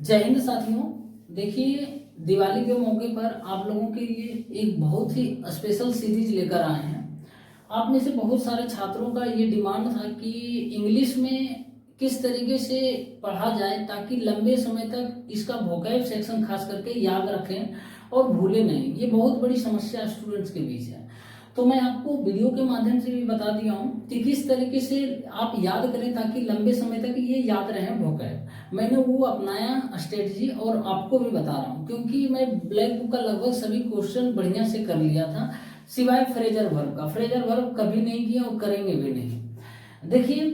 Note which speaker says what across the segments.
Speaker 1: जय हिंद साथियों। देखिए, दिवाली के मौके पर आप लोगों के लिए एक बहुत ही स्पेशल सीरीज लेकर आए हैं। आप में से बहुत सारे छात्रों का ये डिमांड था कि इंग्लिश में किस तरीके से पढ़ा जाए ताकि लंबे समय तक इसका वोकैब सेक्शन खास करके याद रखें और भूले नहीं। ये बहुत बड़ी समस्या स्टूडेंट्स के बीच है। तो मैं आपको वीडियो के माध्यम से भी बता दिया हूँ कि किस तरीके से आप याद करें ताकि लंबे समय तक ये याद रहे वोकैब। मैंने वो अपनाया स्ट्रेटजी और आपको भी बता रहा हूँ, क्योंकि मैं ब्लैक बुक का लगभग सभी क्वेश्चन बढ़िया से कर लिया था, सिवाय फ्रेजर वर्ब का। फ्रेजर वर्ब कभी नहीं किया और करेंगे भी नहीं। देखिए,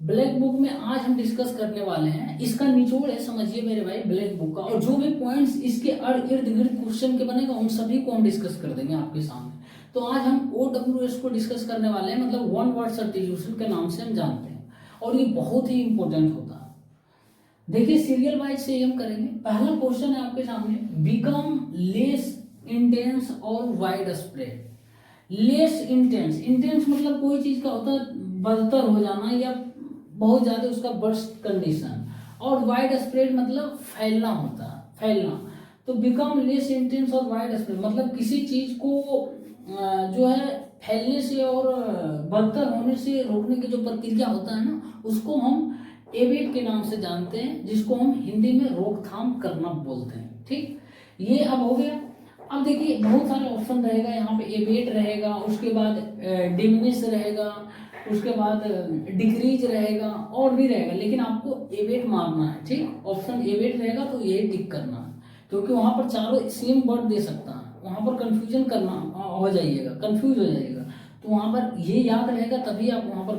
Speaker 1: ब्लैक बुक में आज हम डिस्कस करने वाले हैं, इसका निचोड़ है, समझिए मेरे भाई, ब्लैक बुक का। और जो भी पॉइंट्स इसके इर्द गिर्द क्वेश्चन के बनेगा उन सभी को हम डिस्कस कर देंगे आपके सामने। तो आज हम OWS को डिस्कस करने वाले हैं, मतलब वन वर्ड सब्स्टिट्यूशन के नाम से हम जानते हैं, और ये बहुत ही इंपॉर्टेंट होता है। देखिए, सीरियल वाइज से हम करेंगे। पहला क्वेश्चन है आपके सामने, बिकम लेस इंटेंस और wide spread. Less intense, intense मतलब कोई चीज का होता है बदतर हो जाना या बहुत ज्यादा उसका बर्स्ट कंडीशन, और वाइड स्प्रेड मतलब फैलना होता है, फैलना। तो बिकम लेस इंटेंस और वाइड स्प्रेड मतलब किसी चीज को जो है फैलने से और बदतर होने से रोकने की जो प्रक्रिया होता है ना, उसको हम एवेट के नाम से जानते हैं, जिसको हम हिंदी में रोकथाम करना बोलते हैं। ठीक, ये अब हो गया। अब देखिए, बहुत सारे ऑप्शन रहेगा यहाँ पे। एवेट रहेगा, उसके बाद डिमिनिश रहेगा, उसके बाद डिक्रीज रहेगा, और भी रहेगा, लेकिन आपको एवेट मारना है। ठीक, ऑप्शन एवेट रहेगा तो ये टिक करना है, क्योंकि वहां पर चारों सेम वर्ड दे सकता है, वहां पर कंफ्यूजन करना हो जाइएगा, कंफ्यूज हो जाइएगा। तो वहां पर ये याद रहेगा तभी आप वहां पर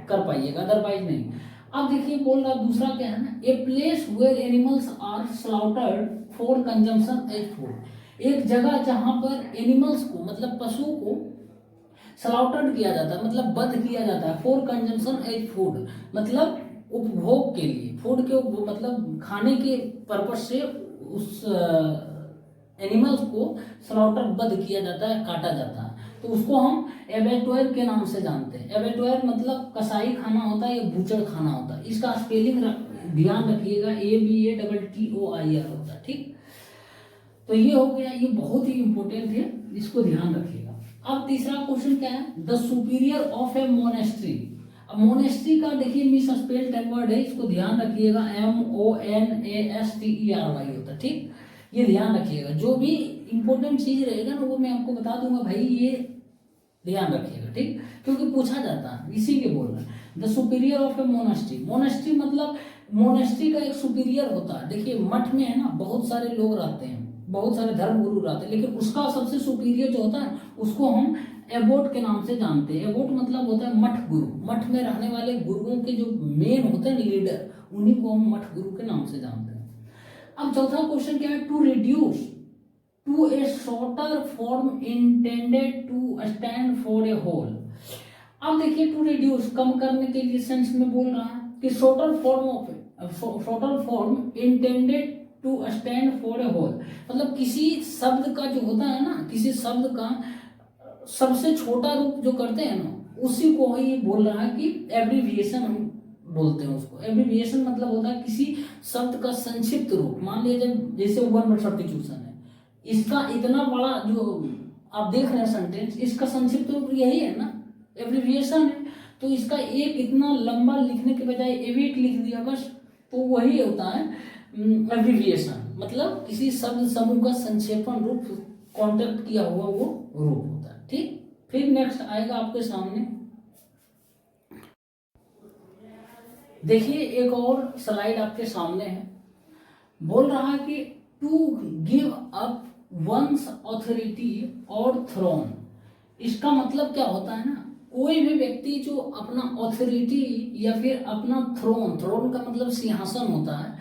Speaker 1: कर पाइएगा, अदरवाइज नहीं। अब देखिए, बोल रहा दूसरा क्या है ना, a place where animals are slaughtered for consumption as food. एक जगह जहां पर एनिमल्स को मतलब पशु को स्लाउटर्ड किया जाता है, मतलब वध किया जाता है, फॉर कंजम्पशन एज फूड मतलब उपभोग के लिए, फूड के मतलब खाने के पर्पज से उस एनिमल्स को स्लाउटर वध किया जाता है, काटा जाता है, तो उसको हम एबेटोयर के नाम से जानते हैं। एबेटोयर मतलब कसाई खाना होता है या बूचड़ खाना होता है। इसका स्पेलिंग ध्यान रखिएगा, ABATTOIR होता है। ठीक, तो ये हो गया, ये बहुत ही इंपॉर्टेंट है, इसको ध्यान रखिएगा। अब तीसरा क्वेश्चन क्या है, the superior of A monastery. अब मोनेस्ट्री का देखिए मिस स्पेल्ड वर्ड है, इसको ध्यान रखिएगा, MONASTERY होता है। ठीक, ये ध्यान रखिएगा। जो भी इंपॉर्टेंट चीज रहेगा ना वो मैं आपको बता दूंगा भाई, ये ध्यान रखिएगा। ठीक, क्योंकि पूछा जाता है, इसी के बोल रहा है। The superior of A monastery, monastery मतलब मोनेस्ट्री का एक सुपीरियर होता है। देखिए, मठ में है ना बहुत सारे लोग रहते हैं, बहुत सारे धर्म गुरु रहते हैं, लेकिन उसका सबसे सुपीरियर जो होता है उसको हम एबोट के नाम से जानते हैं। एबोट मतलब होता है मठ गुरु, मठ में रहने वाले गुरुओं के जो मेन होते हैं लीडर, उन्हीं को हम मठ गुरु के नाम से जानते हैं। अब चौथा क्वेश्चन क्या है, to reduce to a shorter form intended to stand for a whole. अब देखिए, टू रिड्यूस कम करने के लिए सेंस में बोल रहा है कि shorter form intended to stand for a whole मतलब किसी शब्द का जो होता है ना, किसी शब्द का सबसे छोटा रूप जो करते हैं ना, उसी को ही बोल रहा है कि एब्रीविएशन हम बोलते हैं उसको। एब्रीविएशन मतलब होता है किसी शब्द का संक्षिप्त रूप। मान लीजिए जैसे वन वर्ड सब्स्टिट्यूशन है, इसका इतना बड़ा जो आप देख रहे हैं सेंटेंस, इसका संक्षिप्त रूप यही है ना, एब्रीविएशन है। तो इसका एक इतना लंबा लिखने के बजाय एविट लिख दिया बस, तो वही होता है एब्रीविएशन। मतलब किसी शब्द समूह का संक्षेपण रूप, कॉन्टेक्ट किया हुआ वो रूप होता है। ठीक, फिर नेक्स्ट आएगा आपके सामने, देखिए एक और स्लाइड आपके सामने है। बोल रहा है कि to give up one's authority और थ्रोन। इसका मतलब क्या होता है ना, कोई भी व्यक्ति जो अपना ऑथोरिटी या फिर अपना थ्रोन, थ्रोन का मतलब सिंहासन होता है,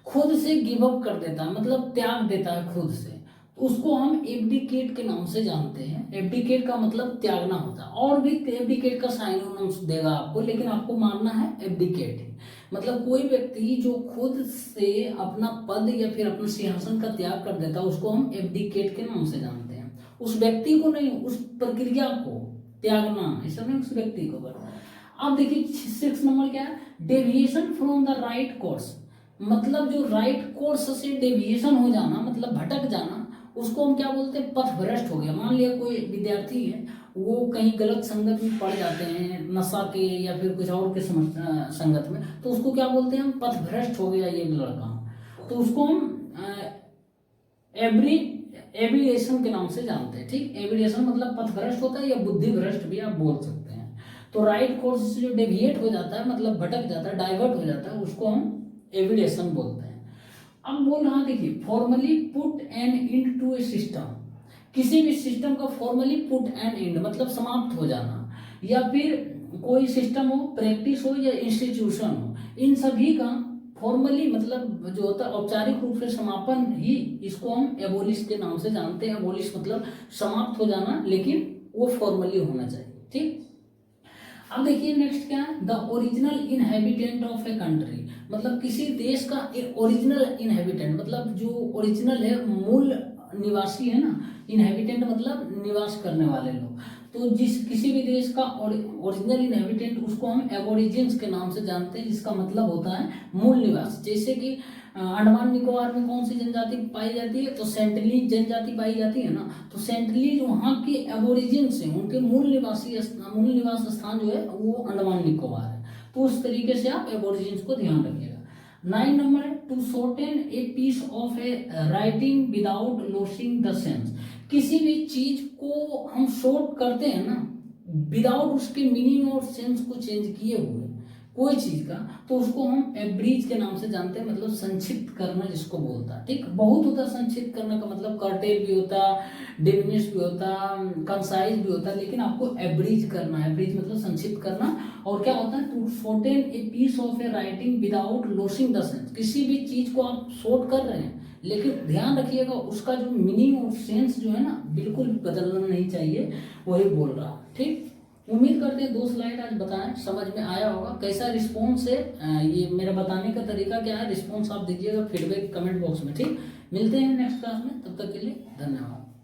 Speaker 1: खुद से गिव अप कर देता है, मतलब त्याग देता है खुद से, तो उसको हम एब्डिकेट के नाम से जानते हैं। एब्डिकेट का मतलब त्यागना होता है, और भी एब्डिकेट का साइनोनिम्स देगा आपको, लेकिन आपको मानना है एब्डिकेट है। मतलब कोई व्यक्ति जो खुद से अपना पद या फिर अपने सिंहासन का त्याग कर देता है, उसको हम एब्डिकेट के नाम से जानते हैं। उस व्यक्ति को नहीं, उस प्रक्रिया को त्यागना, ऐसा नहीं उस व्यक्ति को। अब देखिए 6 नंबर क्या है, deviation from the right course. मतलब जो राइट कोर्स से डेविएशन हो जाना, मतलब भटक जाना, उसको हम क्या बोलते हैं, पथ भ्रष्ट हो गया। मान लिया कोई विद्यार्थी है, वो कहीं गलत संगत में पड़ जाते हैं, नशा के या फिर कुछ और के संगत में, तो उसको क्या बोलते हैं हम, पथ भ्रष्ट हो गया ये लड़का, तो उसको हम एविडेशन के नाम से जानते हैं। ठीक, एविडेशन मतलब पथ भ्रष्ट होता है या बुद्धि भ्रष्ट भी आप बोल सकते हैं। तो राइट कोर्स से जो डेविएट हो जाता है, मतलब भटक जाता है, डाइवर्ट हो जाता है, उसको हम एविडेशन बोलते हैं। अब बोल रहा, देखिए, formally put an end to a system, किसी भी सिस्टम का फॉर्मली पुट एन एंड मतलब समाप्त हो जाना, या फिर कोई सिस्टम हो, प्रैक्टिस हो या इंस्टीट्यूशन हो, इन सभी का फॉर्मली मतलब जो होता है औपचारिक रूप से समापन ही, इसको हम एबोलिश के नाम से जानते हैं। एबोलिश मतलब समाप्त हो जाना, लेकिन वो फॉर्मली होना चाहिए। ठीक, अब देखिए नेक्स्ट क्या है, the original inhabitant of a country, मतलब किसी देश का ओरिजिनल इनहेबिटेंट, मतलब जो ओरिजिनल है, मूल निवासी है ना, इनहेबिटेंट मतलब निवास करने वाले लोग। तो जिस किसी भी देश का ओरिजिनल इनहेबिटेंट, उसको हम एबोरिजिन्स के नाम से जानते हैं, जिसका मतलब होता है मूल निवास। जैसे कि अंडमान निकोबार में कौन सी जनजाति पाई जाती है, तो सेंटलीज जनजाति पाई जाती है ना, तो सेंटलीज वहाँ के एबोरिजिन्स हैं, उनके मूल निवास स्थान जो है वो अंडमान निकोबार है। तो उस तरीके से आप एबोरिजिन्स को ध्यान रखिएगा। 9 नंबर है, to shorten a piece of a writing without losing the sense, किसी भी चीज को हम शॉर्ट करते हैं ना, विदाउट उसके मीनिंग और सेंस को चेंज किए हुए कोई चीज का, तो उसको हम एब्रीज के नाम से जानते हैं, मतलब संक्षिप्त करना जिसको बोलता है। ठीक, बहुत होता है संक्षिप्त करने का मतलब, कर्टेल भी होता, डिमिनिश भी होता, कंसाइज भी होता, लेकिन आपको एब्रीज करना है। एब्रीज मतलब संक्षिप्त करना। और क्या होता है, to shorten a piece of a writing without losing the sense, किसी भी चीज को आप शॉर्ट कर रहे हैं, लेकिन ध्यान रखिएगा उसका जो मीनिंग और सेंस जो है ना, बिल्कुल बदलना नहीं चाहिए, वही बोल रहा। ठीक, उम्मीद करते हैं 2 स्लाइड आज बताएं, समझ में आया होगा। कैसा रिस्पॉन्स है, ये मेरा बताने का तरीका क्या है, रिस्पॉन्स आप दीजिएगा फीडबैक कमेंट बॉक्स में। ठीक, मिलते हैं नेक्स्ट क्लास में, तब तक के लिए धन्यवाद।